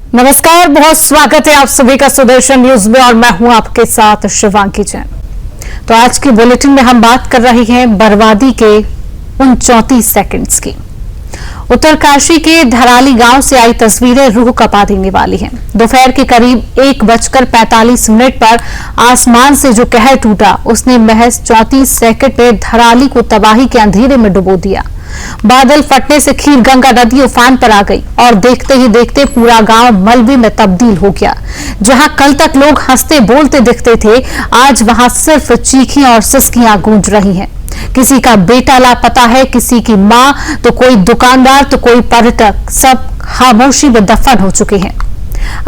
नमस्कार, बहुत स्वागत है आप सभी का सुदर्शन न्यूज में और मैं हूं आपके साथ शिवांगी जैन। तो आज की बुलेटिन में हम बात कर रहे हैं बर्बादी के उन 34 सेकंड्स की। उत्तरकाशी के धराली गांव से आई तस्वीरें रूह कपा देने वाली हैं। दोपहर के करीब 1:45 पर आसमान से जो कहर टूटा उसने महज 34 सेकंड में धराली को तबाही के अंधेरे में डुबो दिया। बादल फटने से खीर गंगा नदी उफान पर आ गई और देखते ही देखते पूरा गांव मलबे में तब्दील हो गया। जहां कल तक लोग हंसते बोलते दिखते थे, आज वहां सिर्फ चीखियां और सिसकियां गूंज रही हैं। किसी का बेटा लापता है, किसी की मां, तो कोई दुकानदार, तो कोई पर्यटक, सब खामोशी में दफन हो चुके हैं।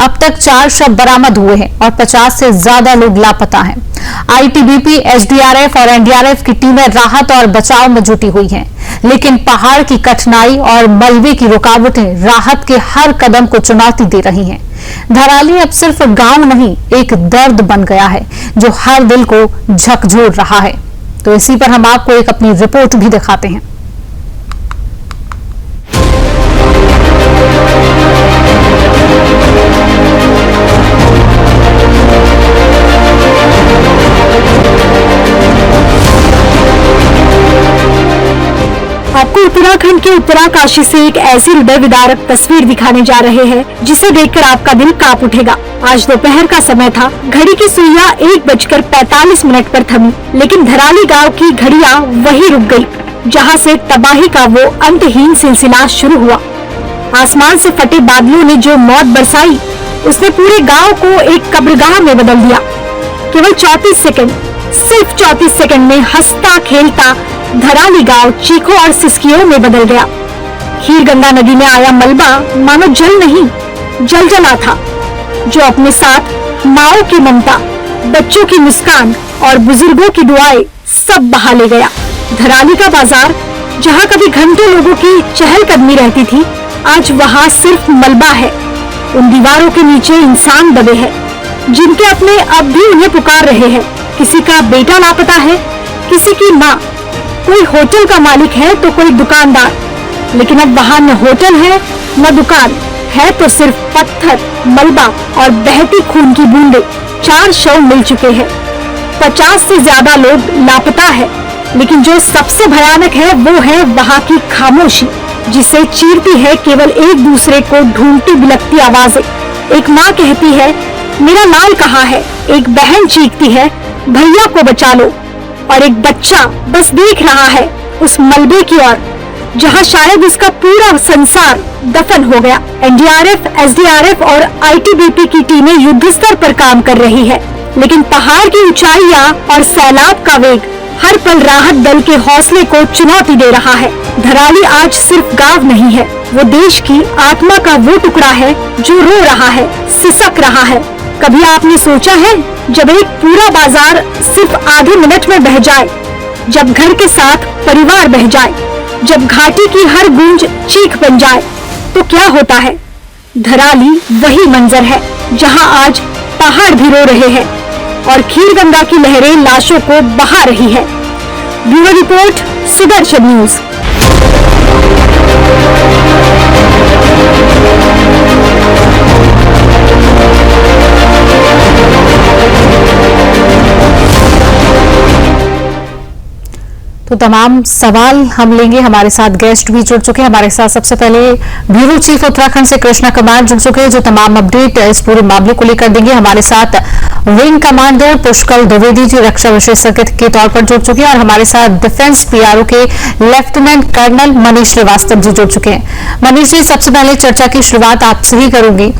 अब तक 4 शव बरामद हुए हैं और 50 से ज्यादा लोग लापता हैं। आईटीबीपी, एसडीआरएफ और एनडीआरएफ की टीमें राहत और बचाव में जुटी हुई हैं, लेकिन पहाड़ की कठिनाई और मलबे की रुकावटें राहत के हर कदम को चुनौती दे रही हैं। धराली अब सिर्फ गांव नहीं, एक दर्द बन गया है जो हर दिल को झकझोर रहा है। तो इसी पर हम आपको एक अपनी रिपोर्ट भी दिखाते हैं। आपको उत्तराखंड के उत्तराकाशी से एक ऐसी हृदय विदारक तस्वीर दिखाने जा रहे हैं जिसे देखकर आपका दिल कांप उठेगा। आज दोपहर का समय था। घड़ी की सुइयां 1:45 पर थमी, लेकिन धराली गांव की घड़ियां वहीं रुक गई जहां से तबाही का वो अंतहीन सिलसिला शुरू हुआ। आसमान से फटे बादलों ने जो मौत बरसाई, उसने पूरे गाँव को एक कब्रगाह में बदल दिया। केवल 34 सेकंड, सिर्फ 34 सेकंड में हंसता खेलता धराली गांव चीखों और सिसकियों में बदल गया। खीर गंगा नदी में आया मलबा मानो जल नहीं, जलजला था, जो अपने साथ माओ की ममता, बच्चों की मुस्कान और बुजुर्गों की दुआएं सब बहा ले गया। धराली का बाजार, जहां कभी घंटों लोगों की चहलकदमी रहती थी, आज वहां सिर्फ मलबा है। उन दीवारों के नीचे इंसान दबे हैं, जिनके अपने अब भी उन्हें पुकार रहे हैं। किसी का बेटा लापता है, किसी की माँ, कोई होटल का मालिक है तो कोई दुकानदार, लेकिन अब वहाँ न होटल है न दुकान है, तो सिर्फ पत्थर, मलबा और बहती खून की बूंदें। 4 शव मिल चुके हैं, 50 से ज्यादा लोग लापता है, लेकिन जो सबसे भयानक है वो है वहाँ की खामोशी, जिसे चीरती है केवल एक दूसरे को ढूंढती बिलखती आवाजें। एक माँ कहती है, मेरा लाल कहाँ है? एक बहन चीखती है, भैया को बचा लो। और एक बच्चा बस देख रहा है उस मलबे की ओर, जहां शायद उसका पूरा संसार दफन हो गया। एनडीआरएफ, एसडीआरएफ और आईटीबीपी की टीमें युद्ध स्तर पर काम कर रही है, लेकिन पहाड़ की ऊंचाइयां और सैलाब का वेग हर पल राहत दल के हौसले को चुनौती दे रहा है। धराली आज सिर्फ गांव नहीं है, वो देश की आत्मा का वो टुकड़ा है जो रो रहा है, सिसक रहा है। कभी आपने सोचा है, जब एक पूरा बाजार सिर्फ आधे मिनट में बह जाए, जब घर के साथ परिवार बह जाए, जब घाटी की हर गूंज चीख बन जाए, तो क्या होता है? धराली वही मंजर है जहां आज पहाड़ भी रो रहे हैं और खीर गंगा की लहरें लाशों को बहा रही है। Bureau report, Sudarshan news. तो तमाम सवाल हम लेंगे। हमारे साथ गेस्ट भी जुड़ चुके हैं। हमारे साथ सबसे पहले ब्यूरो चीफ उत्तराखंड से कृष्णा कुमार जुड़ चुके हैं, जो तमाम अपडेट इस पूरे मामले को लेकर देंगे। हमारे साथ विंग कमांडर पुष्कल द्विवेदी जी रक्षा विशेषज्ञ के तौर पर जुड़ चुके हैं और हमारे साथ डिफेंस पीआरओ के लेफ्टिनेंट कर्नल मनीष श्रीवास्तव जी जुड़ चुके हैं। मनीष जी, सबसे पहले चर्चा की शुरुआत आपसे ही करूंगी।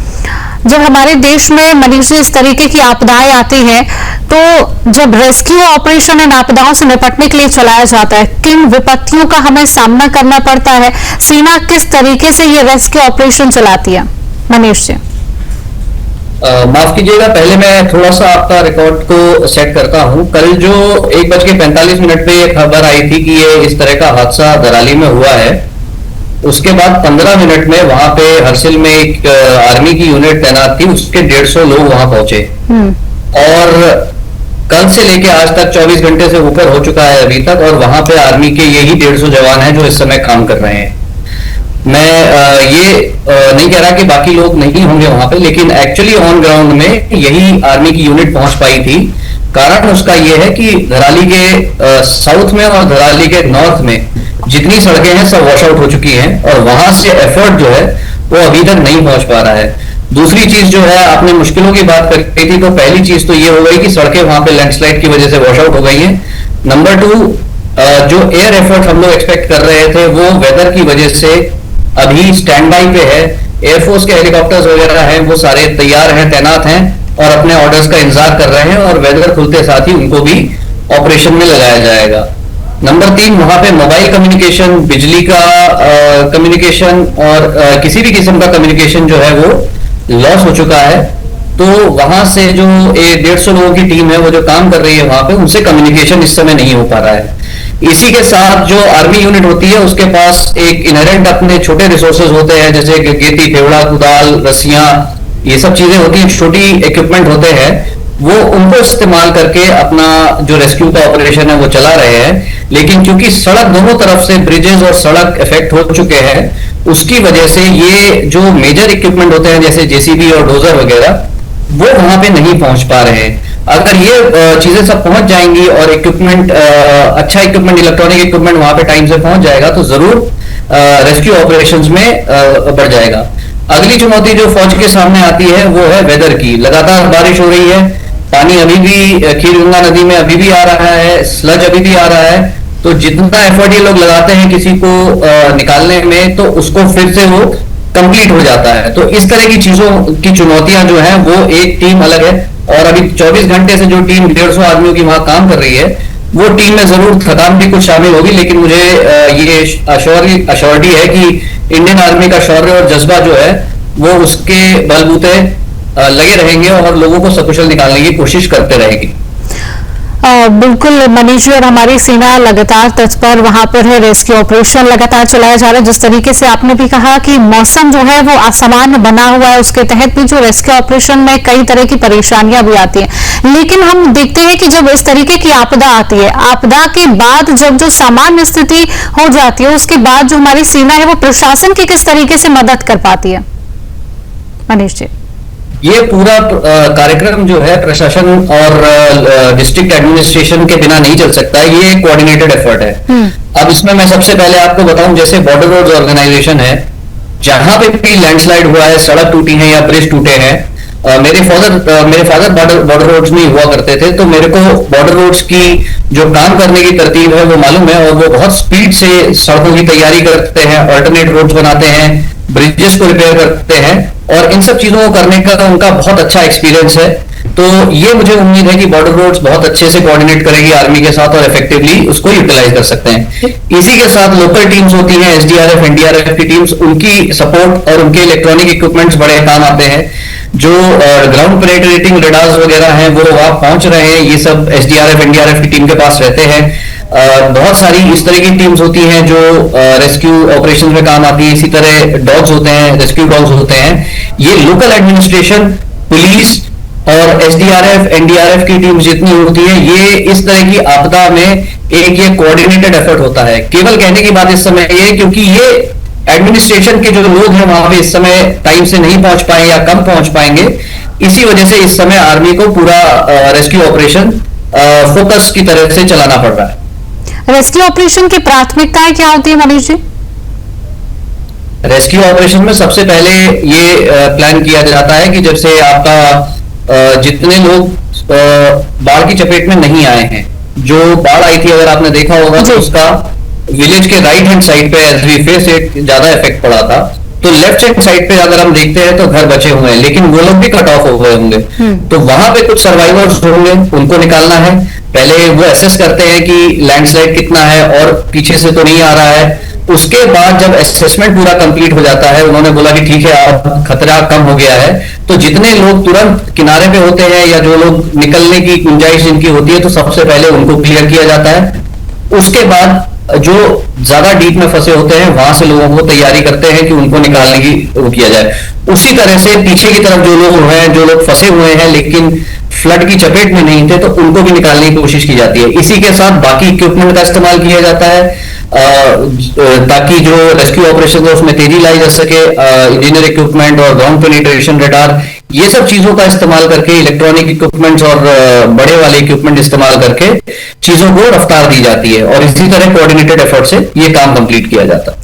जब हमारे देश में मनीष जी इस तरीके की आपदाएं आती हैं, तो जब रेस्क्यू ऑपरेशन इन आपदाओं से निपटने के लिए चलाया जाता है, किन विपत्तियों का हमें सामना करना पड़ता है? सेना किस तरीके से ये रेस्क्यू ऑपरेशन चलाती है? मनीष जी। माफ कीजिएगा, पहले मैं थोड़ा सा आपका रिकॉर्ड को सेट करता हूं। कल जो 1:45 पे ये खबर आई थी कि ये इस तरह का हादसा धराली में हुआ है, उसके बाद 15 मिनट में वहां पे हरसिल में एक आर्मी की यूनिट तैनात थी, उसके 150 लोग वहां पहुंचे और कल से लेके आज तक 24 घंटे से ऊपर हो चुका है अभी तक, और वहां पे आर्मी के यही 150 जवान हैं जो इस समय काम कर रहे हैं। मैं ये नहीं कह रहा कि बाकी लोग नहीं होंगे वहां पे, लेकिन एक्चुअली ऑन ग्राउंड में यही आर्मी की यूनिट पहुंच पाई थी। कारण उसका ये है कि धराली के साउथ में और धराली के नॉर्थ में जितनी सड़कें हैं सब वॉश आउट हो चुकी हैं, और वहां से एफर्ट जो है वो अभी तक नहीं पहुंच पा रहा है। दूसरी चीज जो है, आपने मुश्किलों की बात करी थी, तो पहली चीज तो ये हो गई कि सड़कें वहां पे लैंडस्लाइड की वजह से वॉश आउट हो गई हैं। नंबर 2, जो एयर एफर्ट हम लोग एक्सपेक्ट कर रहे थे वो वेदर की वजह से अभी स्टैंड बाई पे है। एयरफोर्स के हेलीकॉप्टर्स वगैरह हैं वो सारे तैयार हैं, तैनात हैं और अपने ऑर्डर्स का इंतजार कर रहे हैं, और वेदर खुलते साथ ही उनको भी ऑपरेशन में लगाया जाएगा। नंबर 3, वहां पे मोबाइल कम्युनिकेशन, बिजली का कम्युनिकेशन और किसी भी किस्म का कम्युनिकेशन जो है वो लॉस हो चुका है। तो वहां से जो 150 लोगों की टीम है वो जो काम कर रही है वहां पे, उनसे कम्युनिकेशन इस समय नहीं हो पा रहा है। इसी के साथ जो आर्मी यूनिट होती है उसके पास एक इनहेरेंट अपने छोटे रिसोर्सेज होते हैं, जैसे गेती, फेवड़ा, कुदाल, रस्सियां, ये सब चीजें होती हैं, छोटी इक्विपमेंट होते हैं, वो उनको इस्तेमाल करके अपना जो रेस्क्यू का ऑपरेशन है वो चला रहे हैं। लेकिन क्योंकि सड़क दोनों तरफ से ब्रिजेस और सड़क इफेक्ट हो चुके हैं, उसकी वजह से ये जो मेजर इक्विपमेंट होते हैं जैसे जेसीबी और डोजर वगैरह, वो वहां पे नहीं पहुंच पा रहे हैं। अगर ये चीजें सब पहुंच जाएंगी और इक्विपमेंट, अच्छा इक्विपमेंट, इलेक्ट्रॉनिक इक्विपमेंट वहां पे टाइम से पहुंच जाएगा तो जरूर रेस्क्यू ऑपरेशंस में बढ़ जाएगा। अगली चुनौती जो फौज के सामने आती है वो है वेदर की। लगातार बारिश हो रही है, पानी अभी भी खीरगंगा नदी में अभी भी आ रहा है, स्लज अभी भी आ रहा है, तो जितना एफर्ट ये लोग लगाते हैं किसी को निकालने में, तो उसको फिर से वो कंप्लीट हो जाता है। तो इस तरह की चीजों की चुनौतियां जो है वो एक टीम अलग है, और अभी 24 घंटे से जो टीम 150 आदमियों की वहां काम कर रही है, वो टीम में जरूर थकान भी कुछ शामिल होगी, लेकिन मुझे ये अश्योरिटी है कि इंडियन आर्मी का शौर्य और जज्बा जो है वो उसके बलबूते लगे रहेंगे और लोगों को सकुशल निकालने की कोशिश करते रहेगी। बिल्कुल मनीष जी, और हमारी सेना लगातार तत्पर वहां पर है, रेस्क्यू ऑपरेशन लगातार चलाया जा रहा है। जिस तरीके से आपने भी कहा कि मौसम जो है वो असामान्य बना हुआ है, उसके तहत भी जो रेस्क्यू ऑपरेशन में कई तरह की परेशानियां भी आती हैं। लेकिन हम देखते हैं कि जब इस तरीके की आपदा आती है, आपदा के बाद जब जो सामान्य स्थिति हो जाती है, उसके बाद जो हमारी सेना है वो प्रशासन की किस तरीके से मदद कर पाती है? मनीष जी, ये पूरा कार्यक्रम जो है प्रशासन और डिस्ट्रिक्ट एडमिनिस्ट्रेशन के बिना नहीं चल सकता है, ये एक कोऑर्डिनेटेड एफर्ट है। अब इसमें मैं सबसे पहले आपको बताऊं, जैसे बॉर्डर रोड्स ऑर्गेनाइजेशन है, जहां पे भी लैंडस्लाइड हुआ है, सड़क टूटी है या ब्रिज टूटे हैं, मेरे फादर बॉर्डर रोड्स में हुआ करते थे, तो मेरे को बॉर्डर रोड्स की जो काम करने की तरतीब है वो मालूम है, और वो बहुत स्पीड से सड़कों की तैयारी करते हैं, ऑल्टरनेट रोड्स बनाते हैं, ब्रिजेस को रिपेयर करते हैं, और इन सब चीजों को करने का उनका बहुत अच्छा एक्सपीरियंस है। तो ये मुझे उम्मीद है कि बॉर्डर रोड्स बहुत अच्छे से कोऑर्डिनेट करेगी आर्मी के साथ और इफेक्टिवली उसको यूटिलाइज कर सकते हैं। इसी के साथ लोकल टीम्स होती हैं, एसडीआरएफ, एनडीआरएफ की टीम्स, उनकी सपोर्ट और उनके इलेक्ट्रॉनिक इक्विपमेंट्स बड़े काम आते हैं। जो ग्राउंड पेनेट्रेटिंग रडार्स वगैरह हैं वो वहां पहुंच रहे हैं, ये सब एसडीआरएफ, एनडीआरएफ की टीम के पास रहते हैं। बहुत सारी इस तरह की टीम्स होती हैं जो रेस्क्यू ऑपरेशन में काम आती है। इसी तरह डॉग्स होते हैं, रेस्क्यू डॉग्स होते हैं। ये लोकल एडमिनिस्ट्रेशन, पुलिस और एसडीआरएफ, एनडीआरएफ की टीम जितनी होती है, ये इस तरह की आपदा में एक ये कोऑर्डिनेटेड एफर्ट होता है। केवल कहने की बात इस समय ये, क्योंकि ये एडमिनिस्ट्रेशन के जो लोग हैं वहां पे इस समय टाइम से नहीं पहुंच पाए या कम पहुंच पाएंगे, इसी वजह से इस समय आर्मी को पूरा रेस्क्यू ऑपरेशन फोकस की तरह से चलाना पड़ रहा है। रेस्क्यू ऑपरेशन की प्राथमिकताएं क्या होती है मनीष जी? रेस्क्यू ऑपरेशन में सबसे पहले ये प्लान किया जाता है कि जब से आपका जितने लोग बाढ़ की चपेट में नहीं आए हैं, जो बाढ़ आई थी अगर आपने देखा होगा तो उसका विलेज के राइट हैंड साइड पे एज वी फेस इट ज्यादा इफेक्ट पड़ा था। तो लेफ्ट हैंड साइड पे अगर हम देखते हैं तो घर बचे हुए हैं, लेकिन वो लोग भी कट ऑफ हो गए होंगे। तो वहां पे कुछ सर्वाइवर्स होंगे, उनको निकालना है। पहले वो एसेस करते हैं कि लैंडस्लाइड कितना है और पीछे से तो नहीं आ रहा है। उसके बाद जब असेसमेंट पूरा कंप्लीट हो जाता है, उन्होंने बोला कि ठीक है अब खतरा कम हो गया है, तो जितने लोग तुरंत किनारे पे होते हैं या जो लोग निकलने की गुंजाइश जिनकी होती है, तो सबसे पहले उनको क्लियर किया जाता है। उसके बाद जो ज्यादा डीप में फंसे होते हैं वहां से लोगों को तैयारी करते हैं कि उनको निकालने की वो किया जाए। उसी तरह से पीछे की तरफ जो लोग हैं, जो लोग फंसे हुए हैं लेकिन फ्लड की चपेट में नहीं थे, तो उनको भी निकालने की कोशिश की जाती है। इसी के साथ बाकी इक्विपमेंट का इस्तेमाल किया जाता है। ताकि जो रेस्क्यू ऑपरेशन है उसमें तेजी लाई जा सके। इंजीनियर इक्विपमेंट और ग्राउंड पेनिट्रेशन रडार, ये सब चीजों का इस्तेमाल करके, इलेक्ट्रॉनिक इक्विपमेंट्स और बड़े वाले इक्विपमेंट इस्तेमाल करके चीजों को रफ्तार दी जाती है और इसी तरह कोऑर्डिनेटेड एफर्ट से ये काम कंप्लीट किया जाता है।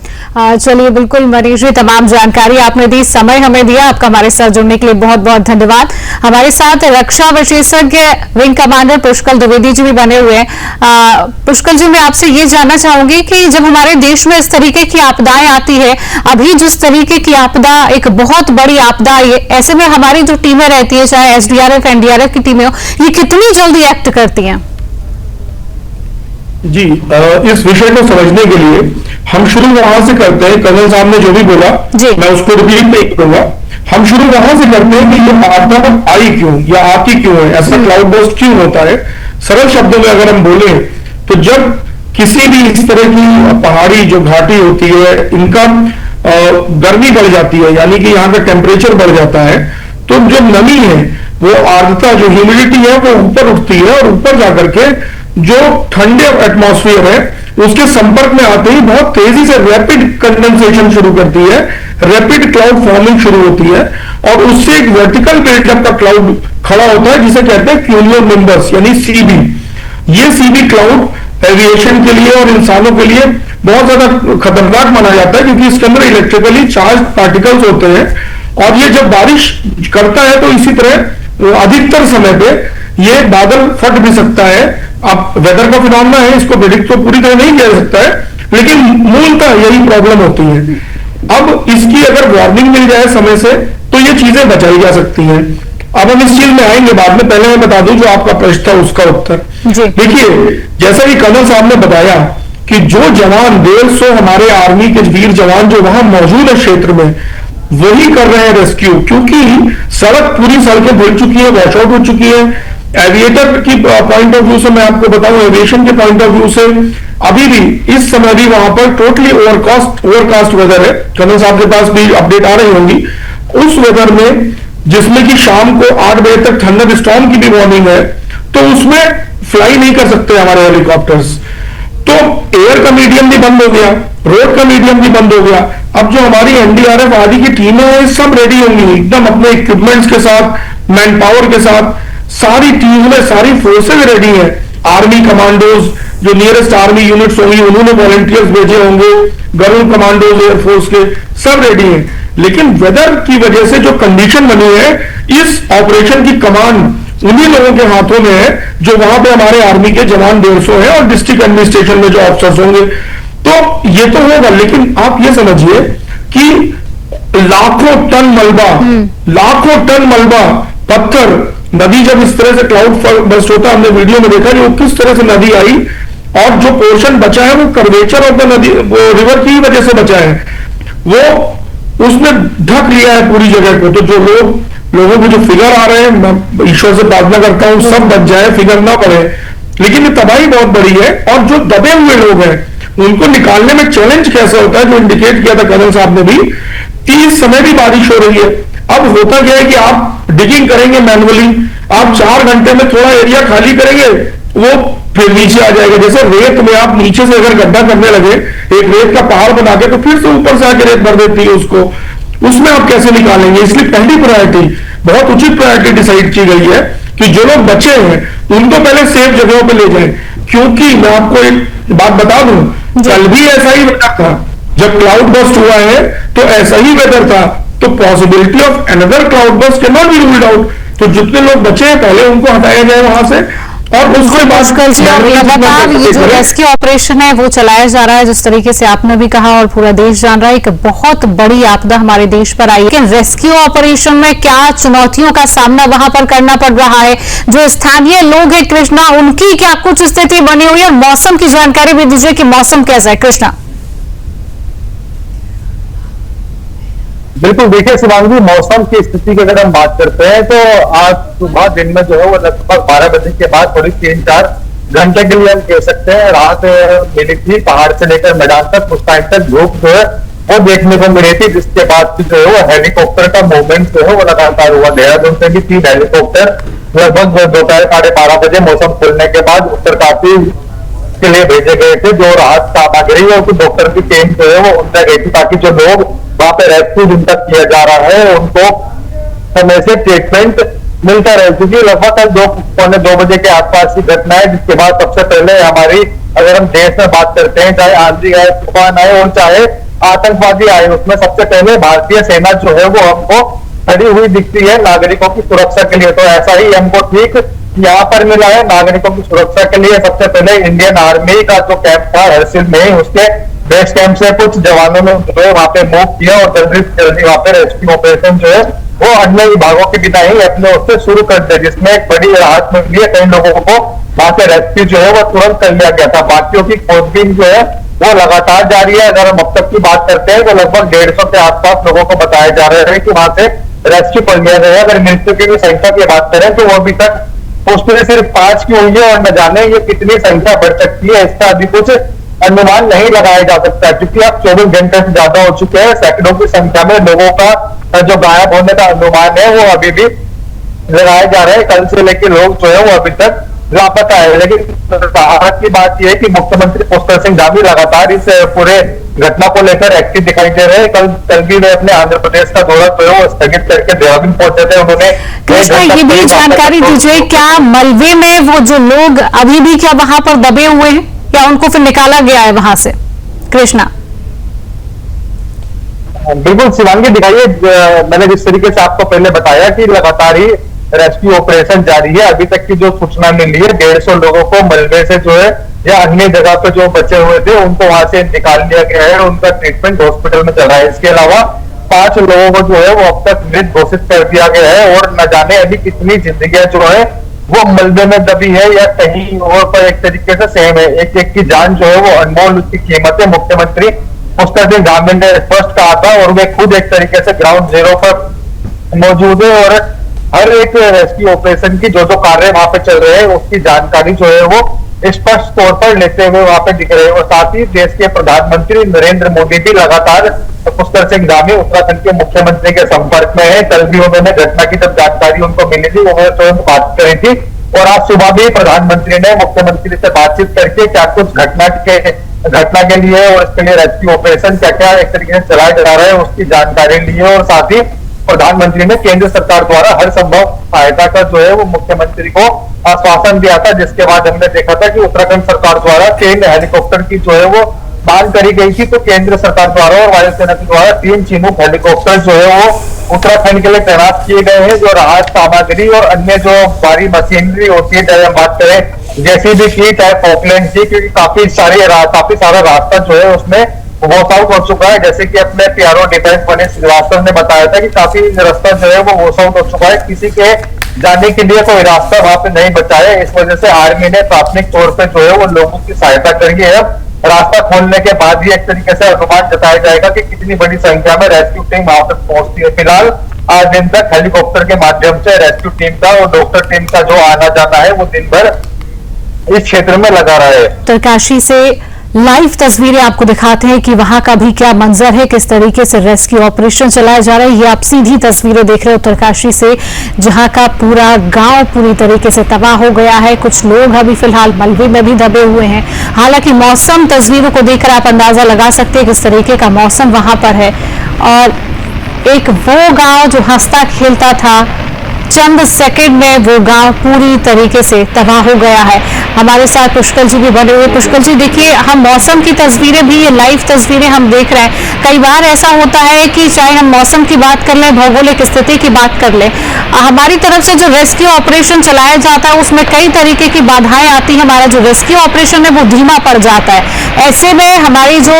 चलिए, बिल्कुल मनीष जी, तमाम जानकारी आपने दी, समय हमें दिया, आपका हमारे साथ जुड़ने के लिए बहुत बहुत धन्यवाद। हमारे साथ रक्षा विशेषज्ञ विंग कमांडर पुष्कल द्विवेदी जी भी बने हुए हैं। पुष्कल जी, मैं आपसे ये जानना चाहूंगी कि जब हमारे देश में इस तरीके की आपदाएं आती है, अभी जिस तरीके की आपदा, एक बहुत बड़ी आपदा आई है, ऐसे में हमारी जो टीमें रहती है, चाहे एसडीआरएफ एनडीआरएफ की टीमें हो, ये कितनी जल्दी एक्ट करती हैं? जी, इस विषय को समझने के लिए हम शुरू वहां से करते हैं। कर्नल साहब ने जो भी बोला मैं उसको रिपीट नहीं करूंगा। हम शुरू वहां से करते हैं कि ये आपदा आई क्यों या आती क्यों है, ऐसा क्लाउड बर्स्ट क्यों होता है। सरल शब्दों में अगर हम बोले तो जब किसी भी इस तरह की पहाड़ी जो घाटी होती है, इनका गर्मी बढ़ जाती है, यानी कि यहाँ का टेम्परेचर बढ़ जाता है, तो जो नमी है, वो आर्द्रता, जो ह्यूमिडिटी है, वो ऊपर उठती है और ऊपर जाकर के जो ठंडे एटमॉस्फेयर है उसके संपर्क में आते ही बहुत तेजी से रैपिड कंडेंसेशन शुरू करती है, रैपिड क्लाउड फॉर्मिंग शुरू होती है और उससे एक वर्टिकल बिल्डअप का क्लाउड खड़ा होता है जिसे कहते हैं क्यूमुलोनिम्बस यानी सीबी। ये सीबी क्लाउड एविएशन के लिए और इंसानों के लिए बहुत ज्यादा खतरनाक माना जाता है क्योंकि इसके अंदर इलेक्ट्रिकली चार्ज पार्टिकल्स होते हैं और ये जब बारिश करता है तो इसी तरह अधिकतर समय पे ये बादल फट भी सकता है। अब वेदर का फिनोमेना है, इसको प्रेडिक्ट तो पूरी तरह नहीं किया जा सकता है, लेकिन मूलतः यही प्रॉब्लम होती है। अब इसकी अगर वार्निंग मिल जाए समय से तो ये चीजें बचाई जा सकती हैं। अब हम इस चीज में आएंगे बाद में, पहले मैं बता दूं जो आपका प्रश्न था उसका उत्तर। देखिए, जैसा कि कर्नल साहब ने बताया कि जो जवान 150 हमारे आर्मी के वीर जवान जो वहां मौजूद है क्षेत्र में, वही कर रहे हैं रेस्क्यू, क्योंकि सड़क पूरी सड़कें भर चुकी है, वॉश आउट हो चुकी है। एविएटर की पॉइंट ऑफ व्यू से मैं आपको बताऊं, एविएशन के पॉइंट ऑफ व्यू से अभी भी इस समय भी वहां पर टोटली ओवरकास्ट वेदर है। कर्नल साहब के पास भी अपडेट आ रही होंगी। उस वेदर में जिसमें कि शाम को 8 बजे तक थंडर स्टॉर्म की भी वार्निंग है, तो उसमें फ्लाई नहीं कर सकते हमारे हेलीकॉप्टर्स। तो एयर का मीडियम भी बंद हो गया, रोड का मीडियम भी बंद हो गया। अब जो हमारी एनडीआरएफ आदि की टीमें हैं सब रेडी होंगी एकदम अपने इक्विपमेंट्स के साथ, मैन पावर के साथ। सारी टीम में सारी फोर्सेज रेडी है। आर्मी कमांडोज जो नियरेस्ट आर्मी यूनिट्स होंगी उन्होंने वॉलंटियर्स भेजे होंगे, गरुड़ कमांडोज एयरफोर्स के सब रेडी हैं। लेकिन वेदर की वजह से जो कंडीशन बनी है, इस ऑपरेशन की कमांड उन्हीं लोगों के हाथों में है जो वहां पे हमारे आर्मी के जवान 150 हैं और डिस्ट्रिक्ट एडमिनिस्ट्रेशन में जो ऑफिसर्स होंगे। तो ये तो होगा, लेकिन आप ये समझिए कि लाखों टन मलबा पत्थर, नदी जब इस तरह से क्लाउड बर्स्ट होता है, हमने वीडियो में देखा कि वो किस तरह से नदी आई और जो पोर्शन बचा है वो कर्वेचर ऑफ द नदी, वो रिवर की वजह से बचा है, वो उसने ढक लिया है पूरी जगह को। तो जो लोगों के जो फिगर आ रहे हैं, मैं ईश्वर से प्रार्थना करता हूं सब बच जाए, फिगर ना पड़े, लेकिन ये तबाही बहुत बड़ी है। और जो दबे हुए लोग हैं उनको निकालने में चैलेंज कैसा होता है, जो इंडिकेट किया था कर्नल साहब ने भी, कि इस समय भी बारिश हो रही है। अब होता क्या है कि आप डिगिंग करेंगे मैनुअली, आप 4 घंटे में थोड़ा एरिया खाली करेंगे, वो फिर नीचे आ जाएगा। जैसे रेत में आप नीचे से अगर गड्ढा करने लगे, एक रेत का पहाड़ बना के, तो फिर से ऊपर से आके रेत भर देती है उसको, उसमें आप कैसे निकालेंगे। इसलिए पहली प्रायोरिटी, बहुत उचित प्रायोरिटी डिसाइड की गई है कि जो लोग बचे हैं उनको पहले सेफ जगहों पे ले जाएं। क्योंकि मैं आपको एक बात बता दूं, कल भी ऐसा ही वेदर था, जब क्लाउड बर्स्ट हुआ है तो ऐसा ही वेदर था। तो possibility of another cloud burst can not be ruled out. तो जितने लोग बचे हैं पहले उनको हटाया जाए वहां से, और उसके बाद लगातार ये जो रेस्क्यू ऑपरेशन है वो चलाया जा रहा है, जिस तरीके से आपने भी कहा और पूरा देश जान रहा है कि बहुत बड़ी आपदा हमारे देश पर आई है। लेकिन रेस्क्यू ऑपरेशन में क्या चुनौतियों का सामना वहां पर करना पड़ रहा है, जो स्थानीय लोग हैं कृष्णा, उनकी क्या कुछ स्थिति बनी हुई है? मौसम की जानकारी भी दीजिए कि मौसम कैसा है कृष्णा। बिल्कुल, देखिए शिवांगी, मौसम की स्थिति की अगर हम बात करते हैं तो आज सुबह दिन में जो है वो लगभग 12 बजे के बाद थोड़ी 3-4 घंटे के लिए हम कह सकते हैं राहत मिली थी। पहाड़ से लेकर मैदान तक कुछ टाइम तक धूप जो है वो देखने को मिली थी, जिसके बाद जो है वो हेलीकॉप्टर का मूवमेंट जो है वो लगातार हुआ। देहरादून से भी 3 हेलीकॉप्टर लगभग दोपहर 12:30 बजे मौसम खुलने के बाद उत्तरकाशी के लिए भेजे गए थे, जो राहत सामग्री और कुछ डॉक्टर की टीम जो है वो उनसे गई थी, ताकि जो लोग वहां पे रेस्क्यू जिन तक किया जा रहा है उनको समय से ट्रीटमेंट मिलता रहे। क्योंकि लगभग कल 2 बजे के आसपास की घटना है, जिसके बाद सबसे पहले हमारी, अगर हम देश में बात करते हैं, चाहे आंधी आए, तूफान आए और चाहे आतंकवादी आए, उसमें सबसे पहले भारतीय सेना जो है वो हमको खड़ी हुई दिखती है नागरिकों की सुरक्षा के लिए। तो ऐसा ही हमको ठीक यहाँ पर मिला है, नागरिकों की सुरक्षा के लिए सबसे पहले इंडियन आर्मी का जो कैंप था हरसिल में, उसके बेस कैंप से कुछ जवानों ने जो है वहां पे मूव किया और जल्दी वहां पे रेस्क्यू ऑपरेशन जो है वो अन्य विभागों के बिना ही अपने उससे शुरू कर दिया, जिसमें एक बड़ी राहत मिली है। कई लोगों को वहां से रेस्क्यू जो है वो तुरंत कर लिया गया था। बाकियों की खोजबीन जो है वो लगातार जारी है। अगर हम अब तक की बात करते हैं तो लगभग 150 के आसपास लोगों को बताया जा रहा है कि वहां से रेस्क्यू कर लिया गया है। अगर मृत्यु की संख्या की बात करें तो वो अभी तक पोस्टर सिर्फ 5 की हुई है और न जाने ये कितनी संख्या बढ़ सकती है, इसका अभी कुछ अनुमान नहीं लगाया जा सकता, क्योंकि अब 24 घंटे से ज्यादा हो चुके हैं। सैकड़ों की संख्या में लोगों का जो गायब होने का अनुमान है वो अभी भी लगाया जा रहा है। कल से लेकर लोग जो है वो अभी तक लापता है। लेकिन राहत की बात यह है कि मुख्यमंत्री पुष्कर सिंह धामी लगातार इस पूरे घटना को लेकर एक्टिव दिखाई दे रहे हैं। कल भी वे अपने आंध्र प्रदेश का दौरा जो है वो स्थगित करके देहरादून पहुंचे थे। उन्होंने कृष्णा, ये भी जानकारी दीजिए, क्या मलबे में वो जो लोग अभी भी क्या वहां पर दबे हुए हैं या उनको फिर निकाला गया है वहां से? कृष्णा। बिल्कुल शिवांगी, दिखाइए, मैंने जिस तरीके से आपको पहले बताया कि लगातार ही रेस्क्यू ऑपरेशन जारी है। अभी तक की जो सूचना मिली है, 150 लोगों को मलबे से जो है या अन्य जगह पे जो बचे हुए थे उनको वहां से निकाल लिया गया है और उनका ट्रीटमेंट हॉस्पिटल में चल रहा है। इसके अलावा 5 लोगों को जो है वो अब तक मृत घोषित कर दिया गया है और न जाने अभी कितनी जिंदगियां जो है वो मलबे में दबी है या कहीं और पर एक तरीके से सेम है। एक एक की जान जो है वो अनमोल, उसकी कीमत है। मुख्यमंत्री पुष्कर सिंह धामी ने स्पष्ट कहा था और वे खुद एक तरीके से ग्राउंड जीरो पर मौजूद है और हर एक रेस्क्यू ऑपरेशन की जो कार्य वहां पे चल रहे हैं उसकी जानकारी जो है वो स्पष्ट तौर पर लेते हुए वहां पे दिख रहे हैं। और साथ ही देश के प्रधानमंत्री नरेंद्र मोदी भी लगातार पुष्कर सिंह धामी उत्तराखंड के मुख्यमंत्री के संपर्क में है। कल भी उन्होंने घटना की जब जानकारी उनको मिली थी उन्होंने तुरंत बात करी थी और आज सुबह भी प्रधानमंत्री ने मुख्यमंत्री से बातचीत करके क्या कुछ घटना के लिए और इसके लिए रेस्क्यू ऑपरेशन क्या क्या एक तरीके से चलाया जा रहा है उसकी जानकारी ली है। और साथ ही प्रधानमंत्री ने केंद्र सरकार द्वारा हर संभव सहायता का जो है वो मुख्यमंत्री को आश्वासन दिया था, जिसके बाद हमने देखा था कि उत्तराखंड सरकार द्वारा 3 हेलीकॉप्टर की जो है वो मांग करी गई थी। तो केंद्र सरकार द्वारा और वायुसेना के द्वारा 3 चिनूक हेलीकॉप्टर जो है वो उत्तराखंड के लिए तैनात किए गए हैं, जो राहत सामग्री और अन्य जो भारी मशीनरी होती है, चाहे हम बात करें जेसीबी की, चाहे पॉकलैंड की, क्योंकि काफी सारा रास्ता जो है उसमें वॉश आउट हो चुका है। जैसे कि अपने पीआरओ डिफेंस मनीष श्रीवास्तव ने बताया था कि काफी रास्ता जो है वो वॉश आउट हो चुका है, किसी के जाने के लिए कोई रास्ता वहां पे नहीं बचा है। इस वजह से आर्मी ने प्राथमिक तौर पे जो है वो लोगों की सहायता करी है। रास्ता खोलने के बाद ही एक तरीके से अनुमान जताया जाएगा कि कितनी बड़ी संख्या में रेस्क्यू टीम वहां तक पहुंचती है। फिलहाल आज दिन तक हेलीकॉप्टर के माध्यम से रेस्क्यू टीम का और डॉक्टर टीम का जो आना जाना है वो दिन भर इस क्षेत्र में लगा रहा है। उत्तरकाशी से लाइव तस्वीरें आपको दिखाते हैं कि वहां का भी क्या मंजर है, किस तरीके से रेस्क्यू ऑपरेशन चलाया जा रहा है। ये आप सीधी तस्वीरें देख रहे हैं उत्तरकाशी से, जहां का पूरा गांव पूरी तरीके से तबाह हो गया है। कुछ लोग अभी फिलहाल मलबे में भी दबे हुए हैं। हालांकि मौसम, तस्वीरों को देखकर आप अंदाजा लगा सकते हैं किस तरीके का मौसम वहां पर है। और एक वो गांव जो हंसता खेलता था, चंद सेकंड में वो गांव पूरी तरीके से तबाह हो गया है। हमारे साथ पुष्कर जी भी बने हुए। पुष्कर जी, देखिए, हम मौसम की तस्वीरें भी, ये लाइव तस्वीरें हम देख रहे हैं। कई बार ऐसा होता है कि चाहे हम मौसम की बात कर लें, भौगोलिक स्थिति की बात कर लें, हमारी तरफ से जो रेस्क्यू ऑपरेशन चलाया जाता है उसमें कई तरीके की बाधाएं आती हैं। हमारा जो रेस्क्यू ऑपरेशन है वो धीमा पड़ जाता है। ऐसे में हमारी जो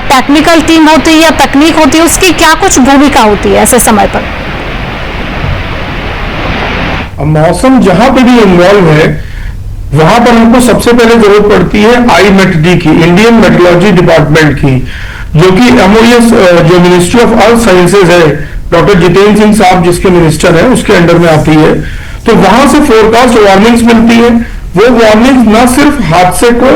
टेक्निकल टीम होती है या तकनीक होती है उसकी क्या कुछ भूमिका होती है ऐसे समय पर? मौसम जहां पे भी इन्वॉल्व है वहां पर हमको सबसे पहले जरूरत पड़ती है IMET की, इंडियन मेट्रोलॉजी डिपार्टमेंट की, जो कि MOES जो मिनिस्ट्री ऑफ अर्थ साइंसेज है, डॉक्टर जितेंद्र सिंह साहब जिसके मिनिस्टर है उसके अंडर में आती है। तो वहां से फोरकास्ट वार्निंग्स मिलती है। वो वार्निंग्स न सिर्फ हादसे को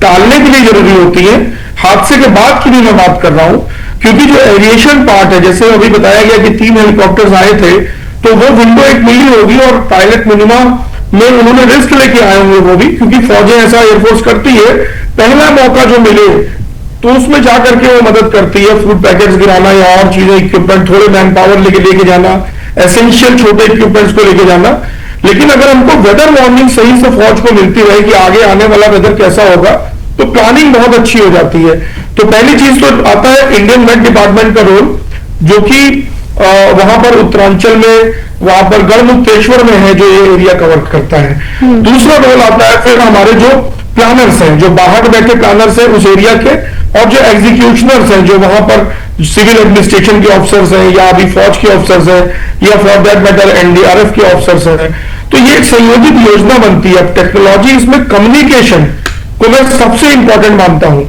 टालने के लिए जरूरी होती है, हादसे के बाद की भी मैं बात कर रहा हूं, क्योंकि जो एविएशन पार्ट है, जैसे अभी बताया गया कि 3 हेलीकॉप्टर्स आए थे, तो वो विंडो एक मिली होगी और पायलट मिनिमम में उन्होंने रिस्क लेके आए होंगे वो भी, क्योंकि फौजें ऐसा एयरफोर्स करती है, पहला मौका जो मिले तो उसमें जाकर के वो मदद करती है, फूड पैकेट्स गिराना या और चीजें, इक्विपमेंट, थोड़े मैन पावर लेके जाना, एसेंशियल छोटे इक्विपमेंट्स को लेके जाना। लेकिन अगर हमको वेदर वार्निंग सही से फौज को मिलती रहे कि आगे आने वाला वेदर कैसा होगा, तो प्लानिंग बहुत अच्छी हो जाती है। तो पहली चीज तो आता है इंडियन मेट डिपार्टमेंट का रोल, जो कि वहां पर उत्तरांचल में, वहां पर गढ़मुक्तेश्वर में है, जो ये एरिया कवर करता है। दूसरा रोल आता है फिर हमारे जो प्लानर्स हैं, जो बाहर बैठे प्लानर्स हैं उस एरिया के, और जो एग्जीक्यूशनर्स हैं, जो वहां पर सिविल एडमिनिस्ट्रेशन के ऑफिसर्स हैं, या अभी फौज के ऑफिसर्स हैं, या फॉर दैट मैटर एनडीआरएफ के ऑफिसर्स हैं। तो ये एक संयोजित योजना बनती है। अब टेक्नोलॉजी इसमें कम्युनिकेशन को मैं सबसे इंपॉर्टेंट मानता हूं,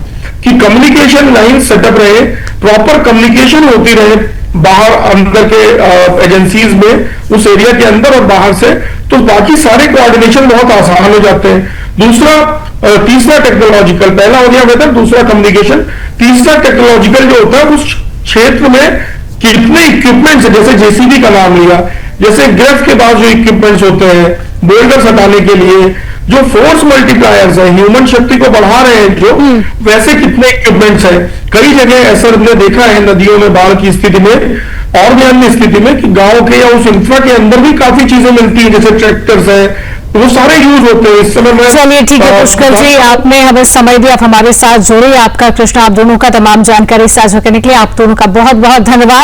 कि कम्युनिकेशन लाइन सेटअप रहे, प्रॉपर कम्युनिकेशन होती रहे बाहर अंदर के एजेंसीज में, उस एरिया के अंदर और बाहर से, तो बाकी सारे कोऑर्डिनेशन बहुत आसान हो जाते हैं। तीसरा टेक्नोलॉजिकल, पहला हो गया वेदर, दूसरा कम्युनिकेशन, तीसरा टेक्नोलॉजिकल जो होता है उस क्षेत्र में कितने इक्विपमेंट्स, जैसे जेसीबी का नाम लिया, जैसे ग्रेफ के बाद जो इक्विपमेंट्स होते हैं बोल्डर्स हटाने के लिए, जो फोर्स मल्टीप्लायर्स है, ह्यूमन शक्ति को बढ़ा रहे हैं जो, वैसे कितने इक्विपमेंट्स हैं। कई जगह ऐसा हमने देखा है नदियों में बाढ़ की स्थिति में और भी अन्य स्थिति में, कि गांव के या उस इंफ्रा के अंदर भी काफी चीजें मिलती है, जैसे ट्रैक्टर्स है, वो सारे यूज होते हैं इस समय में। चलिए ठीक है पुष्कर जी, आपने हमें समय दिया, आप हमारे साथ जुड़े, आपका कृष्णा, आप दोनों का तमाम जानकारी साझा करने के लिए आप दोनों का बहुत बहुत धन्यवाद।